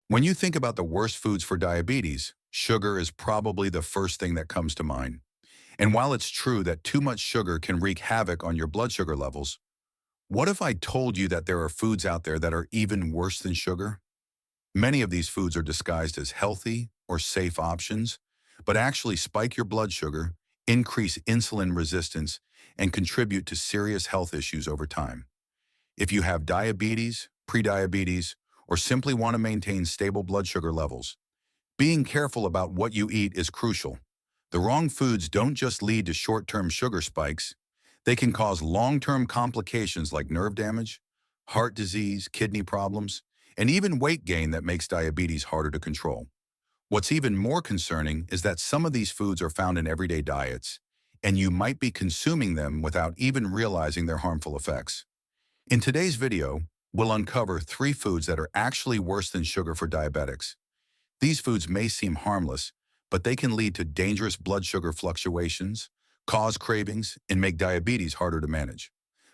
When you think about the worst foods for diabetes, sugar is probably the first thing that comes to mind. And while it's true that too much sugar can wreak havoc on your blood sugar levels, what if I told you that there are foods out there that are even worse than sugar? Many of these foods are disguised as healthy or safe options, but actually spike your blood sugar, increase insulin resistance, and contribute to serious health issues over time. If you have diabetes, prediabetes, or simply want to maintain stable blood sugar levels, being careful about what you eat is crucial. The wrong foods don't just lead to short-term sugar spikes, they can cause long-term complications like nerve damage, heart disease, kidney problems, and even weight gain that makes diabetes harder to control. What's even more concerning is that some of these foods are found in everyday diets, and you might be consuming them without even realizing their harmful effects. In today's video, we'll uncover 3 foods that are actually worse than sugar for diabetics. These foods may seem harmless, but they can lead to dangerous blood sugar fluctuations, cause cravings, and make diabetes harder to manage.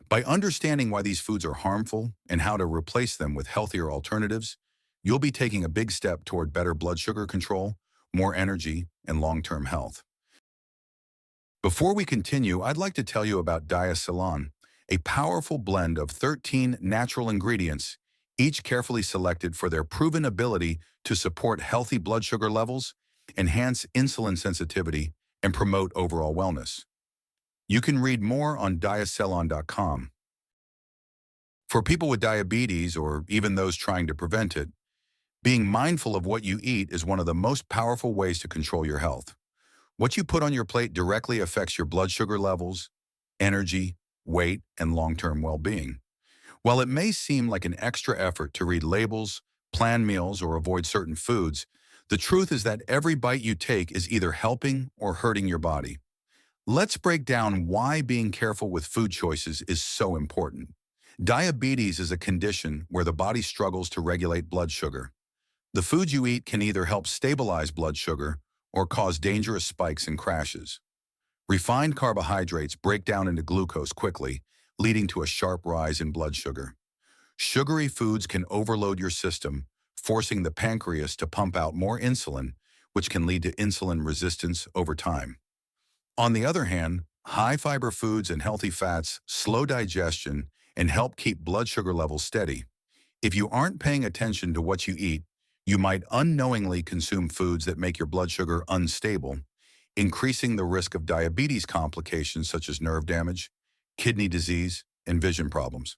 By understanding why these foods are harmful and how to replace them with healthier alternatives, you'll be taking a big step toward better blood sugar control, more energy, and long-term health. Before we continue, I'd like to tell you about Diacelan, a powerful blend of 13 natural ingredients, each carefully selected for their proven ability to support healthy blood sugar levels, enhance insulin sensitivity, and promote overall wellness. You can read more on diacelan.com. For people with diabetes or even those trying to prevent it, being mindful of what you eat is one of the most powerful ways to control your health. What you put on your plate directly affects your blood sugar levels, energy, weight, and long-term well-being. While it may seem like an extra effort to read labels, plan meals, or avoid certain foods, the truth is that every bite you take is either helping or hurting your body. Let's break down why being careful with food choices is so important. Diabetes is a condition where the body struggles to regulate blood sugar. The foods you eat can either help stabilize blood sugar or cause dangerous spikes and crashes. Refined carbohydrates break down into glucose quickly, leading to a sharp rise in blood sugar. Sugary foods can overload your system, forcing the pancreas to pump out more insulin, which can lead to insulin resistance over time. On the other hand, high-fiber foods and healthy fats slow digestion and help keep blood sugar levels steady. If you aren't paying attention to what you eat, you might unknowingly consume foods that make your blood sugar unstable, increasing the risk of diabetes complications such as nerve damage, kidney disease, and vision problems.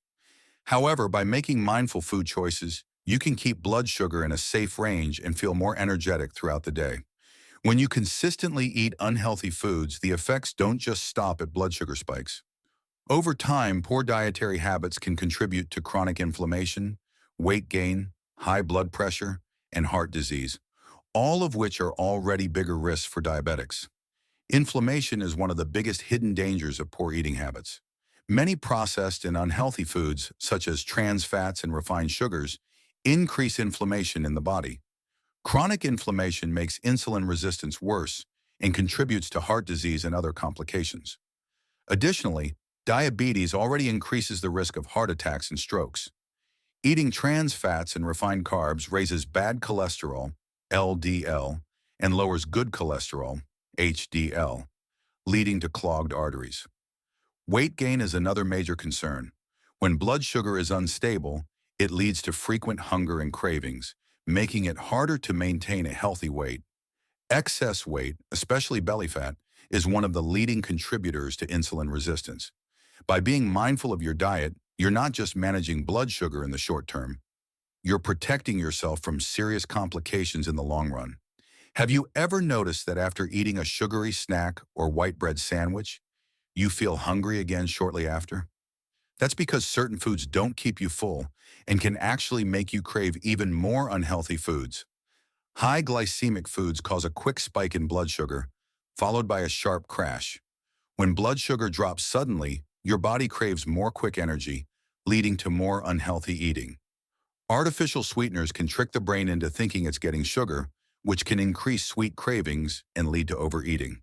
However, by making mindful food choices, you can keep blood sugar in a safe range and feel more energetic throughout the day. When you consistently eat unhealthy foods, the effects don't just stop at blood sugar spikes. Over time, poor dietary habits can contribute to chronic inflammation, weight gain, high blood pressure, and heart disease, all of which are already bigger risks for diabetics. Inflammation is one of the biggest hidden dangers of poor eating habits. Many processed and unhealthy foods, such as trans fats and refined sugars, increase inflammation in the body. Chronic inflammation makes insulin resistance worse and contributes to heart disease and other complications. Additionally, diabetes already increases the risk of heart attacks and strokes. Eating trans fats and refined carbs raises bad cholesterol, LDL, and lowers good cholesterol, HDL, leading to clogged arteries. Weight gain is another major concern. When blood sugar is unstable, it leads to frequent hunger and cravings, making it harder to maintain a healthy weight. Excess weight, especially belly fat, is one of the leading contributors to insulin resistance. By being mindful of your diet, you're not just managing blood sugar in the short term, you're protecting yourself from serious complications in the long run. Have you ever noticed that after eating a sugary snack or white bread sandwich, you feel hungry again shortly after? That's because certain foods don't keep you full and can actually make you crave even more unhealthy foods. High glycemic foods cause a quick spike in blood sugar, followed by a sharp crash. When blood sugar drops suddenly, your body craves more quick energy, leading to more unhealthy eating. Artificial sweeteners can trick the brain into thinking it's getting sugar, which can increase sweet cravings and lead to overeating.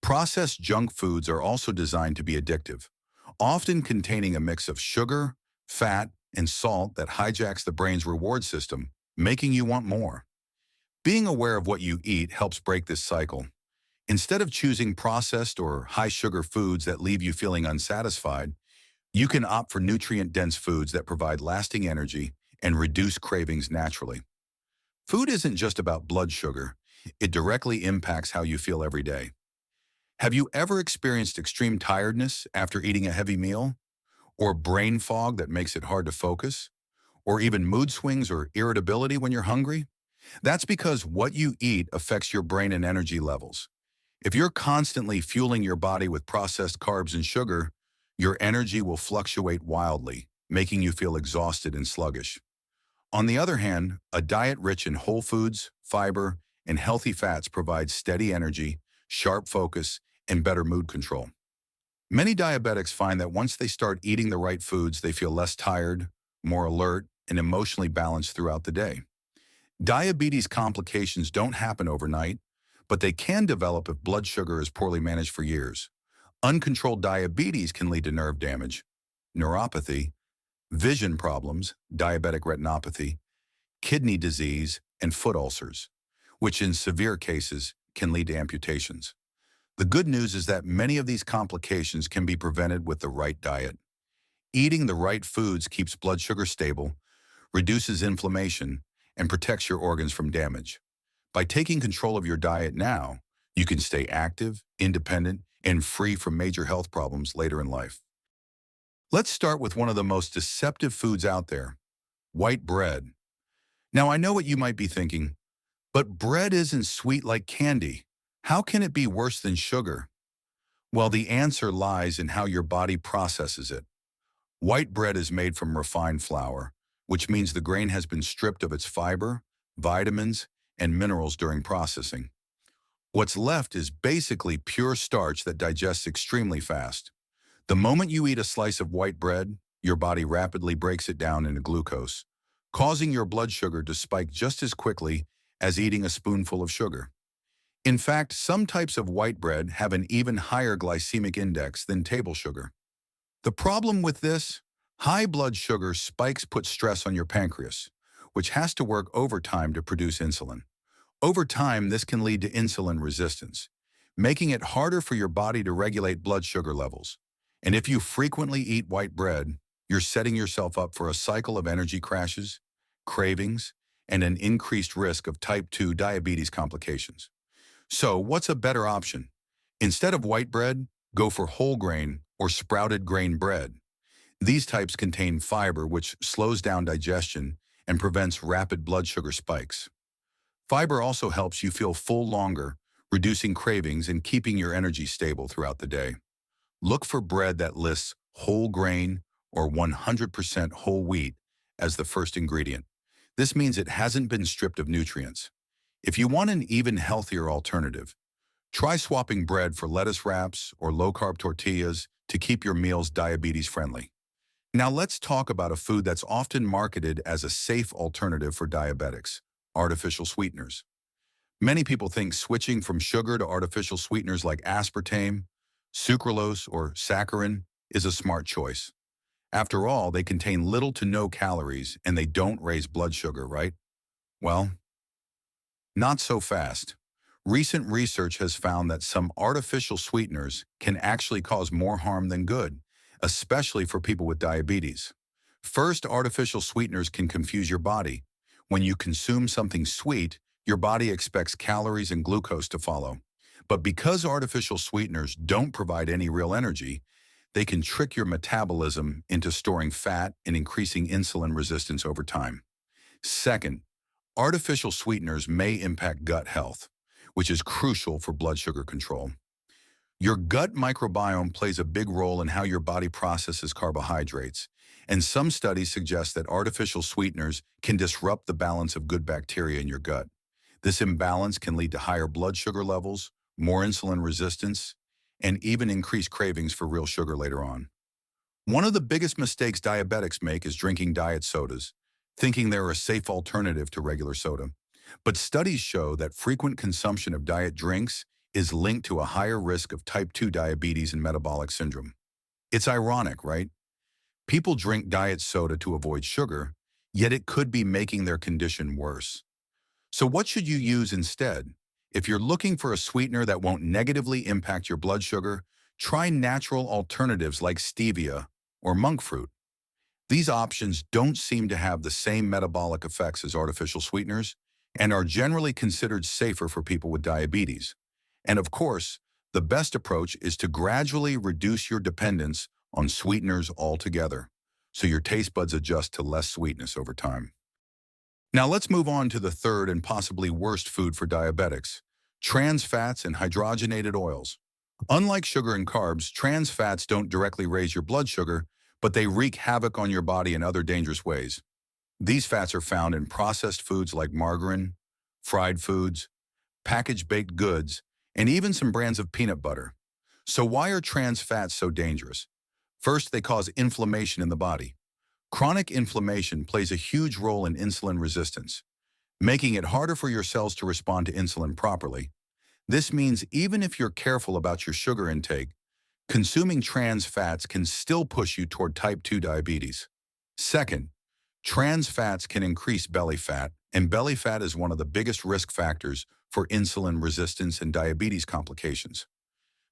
Processed junk foods are also designed to be addictive, often containing a mix of sugar, fat, and salt that hijacks the brain's reward system, making you want more. Being aware of what you eat helps break this cycle. Instead of choosing processed or high-sugar foods that leave you feeling unsatisfied, you can opt for nutrient-dense foods that provide lasting energy and reduce cravings naturally. Food isn't just about blood sugar. It directly impacts how you feel every day. Have you ever experienced extreme tiredness after eating a heavy meal? Or brain fog that makes it hard to focus? Or even mood swings or irritability when you're hungry? That's because what you eat affects your brain and energy levels. If you're constantly fueling your body with processed carbs and sugar, your energy will fluctuate wildly, making you feel exhausted and sluggish. On the other hand, a diet rich in whole foods, fiber, and healthy fats provides steady energy, sharp focus, and better mood control. Many diabetics find that once they start eating the right foods, they feel less tired, more alert, and emotionally balanced throughout the day. Diabetes complications don't happen overnight, but they can develop if blood sugar is poorly managed for years. Uncontrolled diabetes can lead to nerve damage, neuropathy, vision problems, diabetic retinopathy, kidney disease, and foot ulcers, which in severe cases can lead to amputations. The good news is that many of these complications can be prevented with the right diet. Eating the right foods keeps blood sugar stable, reduces inflammation, and protects your organs from damage. By taking control of your diet now, you can stay active, independent, and free from major health problems later in life. Let's start with one of the most deceptive foods out there, white bread. Now, I know what you might be thinking, but bread isn't sweet like candy. How can it be worse than sugar? Well, the answer lies in how your body processes it. White bread is made from refined flour, which means the grain has been stripped of its fiber, vitamins, and minerals during processing. What's left is basically pure starch that digests extremely fast. The moment you eat a slice of white bread, your body rapidly breaks it down into glucose, causing your blood sugar to spike just as quickly as eating a spoonful of sugar. In fact, some types of white bread have an even higher glycemic index than table sugar. The problem with this? High blood sugar spikes put stress on your pancreas, which has to work overtime to produce insulin. Over time, this can lead to insulin resistance, making it harder for your body to regulate blood sugar levels. And if you frequently eat white bread, you're setting yourself up for a cycle of energy crashes, cravings, and an increased risk of type 2 diabetes complications. So, what's a better option? Instead of white bread, go for whole grain or sprouted grain bread. These types contain fiber, which slows down digestion and prevents rapid blood sugar spikes. Fiber also helps you feel full longer, reducing cravings and keeping your energy stable throughout the day. Look for bread that lists whole grain or 100% whole wheat as the first ingredient. This means it hasn't been stripped of nutrients. If you want an even healthier alternative, try swapping bread for lettuce wraps or low-carb tortillas to keep your meals diabetes-friendly. Now let's talk about a food that's often marketed as a safe alternative for diabetics, artificial sweeteners. Many people think switching from sugar to artificial sweeteners like aspartame, sucralose, or saccharin is a smart choice. After all, they contain little to no calories and they don't raise blood sugar, right? Well, not so fast. Recent research has found that some artificial sweeteners can actually cause more harm than good, especially for people with diabetes. First, artificial sweeteners can confuse your body. When you consume something sweet, your body expects calories and glucose to follow. But because artificial sweeteners don't provide any real energy, they can trick your metabolism into storing fat and increasing insulin resistance over time. Second, artificial sweeteners may impact gut health, which is crucial for blood sugar control. Your gut microbiome plays a big role in how your body processes carbohydrates, and some studies suggest that artificial sweeteners can disrupt the balance of good bacteria in your gut. This imbalance can lead to higher blood sugar levels, more insulin resistance, and even increased cravings for real sugar later on. One of the biggest mistakes diabetics make is drinking diet sodas, thinking they're a safe alternative to regular soda. But studies show that frequent consumption of diet drinks is linked to a higher risk of type 2 diabetes and metabolic syndrome. It's ironic, right? People drink diet soda to avoid sugar, yet it could be making their condition worse. So what should you use instead? If you're looking for a sweetener that won't negatively impact your blood sugar, try natural alternatives like stevia or monk fruit. These options don't seem to have the same metabolic effects as artificial sweeteners and are generally considered safer for people with diabetes. And of course, the best approach is to gradually reduce your dependence on sweeteners altogether, so your taste buds adjust to less sweetness over time. Now let's move on to the third and possibly worst food for diabetics: trans fats and hydrogenated oils. Unlike sugar and carbs, trans fats don't directly raise your blood sugar, but they wreak havoc on your body in other dangerous ways. These fats are found in processed foods like margarine, fried foods, packaged baked goods, and even some brands of peanut butter. So why are trans fats so dangerous? First, they cause inflammation in the body. Chronic inflammation plays a huge role in insulin resistance, making it harder for your cells to respond to insulin properly. This means even if you're careful about your sugar intake, consuming trans fats can still push you toward type 2 diabetes. Second, trans fats can increase belly fat, and belly fat is one of the biggest risk factors for insulin resistance and diabetes complications.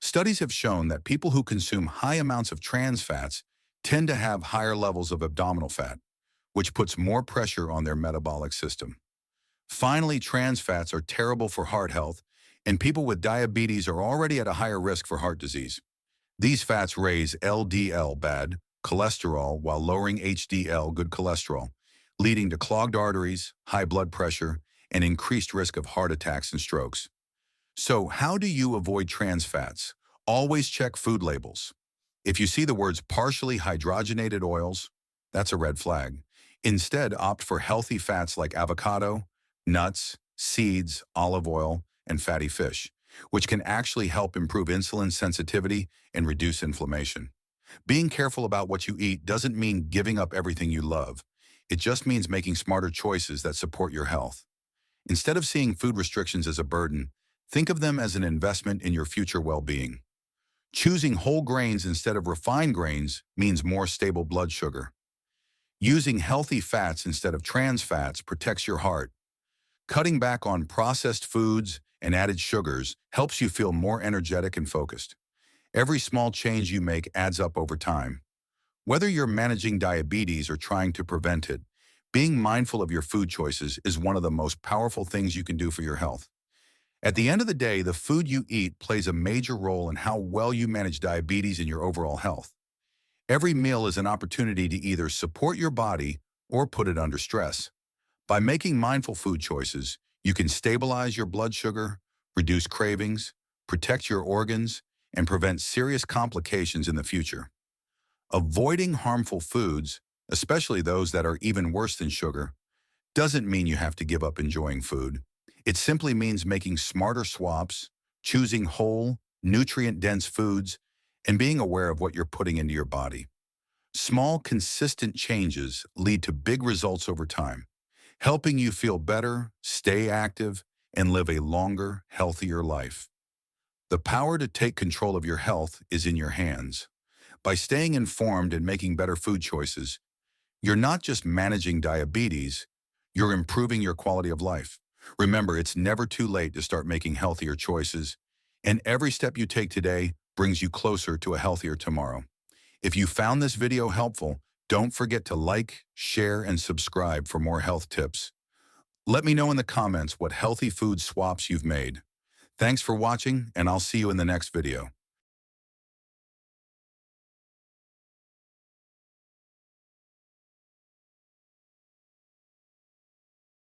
Studies have shown that people who consume high amounts of trans fats tend to have higher levels of abdominal fat, which puts more pressure on their metabolic system. Finally, trans fats are terrible for heart health, and people with diabetes are already at a higher risk for heart disease. These fats raise LDL, bad cholesterol, while lowering HDL, good cholesterol, leading to clogged arteries, high blood pressure, and increased risk of heart attacks and strokes. So how do you avoid trans fats? Always check food labels. If you see the words partially hydrogenated oils, that's a red flag. Instead, opt for healthy fats like avocado, nuts, seeds, olive oil, and fatty fish, which can actually help improve insulin sensitivity and reduce inflammation. Being careful about what you eat doesn't mean giving up everything you love. It just means making smarter choices that support your health. Instead of seeing food restrictions as a burden, think of them as an investment in your future well-being. Choosing whole grains instead of refined grains means more stable blood sugar. Using healthy fats instead of trans fats protects your heart. Cutting back on processed foods and added sugars helps you feel more energetic and focused. Every small change you make adds up over time. Whether you're managing diabetes or trying to prevent it, being mindful of your food choices is one of the most powerful things you can do for your health. At the end of the day, the food you eat plays a major role in how well you manage diabetes and your overall health. Every meal is an opportunity to either support your body or put it under stress. By making mindful food choices, you can stabilize your blood sugar, reduce cravings, protect your organs, and prevent serious complications in the future. Avoiding harmful foods, especially those that are even worse than sugar, doesn't mean you have to give up enjoying food. It simply means making smarter swaps, choosing whole, nutrient-dense foods, and being aware of what you're putting into your body. Small, consistent changes lead to big results over time, helping you feel better, stay active, and live a longer, healthier life. The power to take control of your health is in your hands. By staying informed and making better food choices, you're not just managing diabetes, you're improving your quality of life. Remember, it's never too late to start making healthier choices, and every step you take today brings you closer to a healthier tomorrow. If you found this video helpful, don't forget to like, share, and subscribe for more health tips. Let me know in the comments what healthy food swaps you've made. Thanks for watching, and I'll see you in the next video.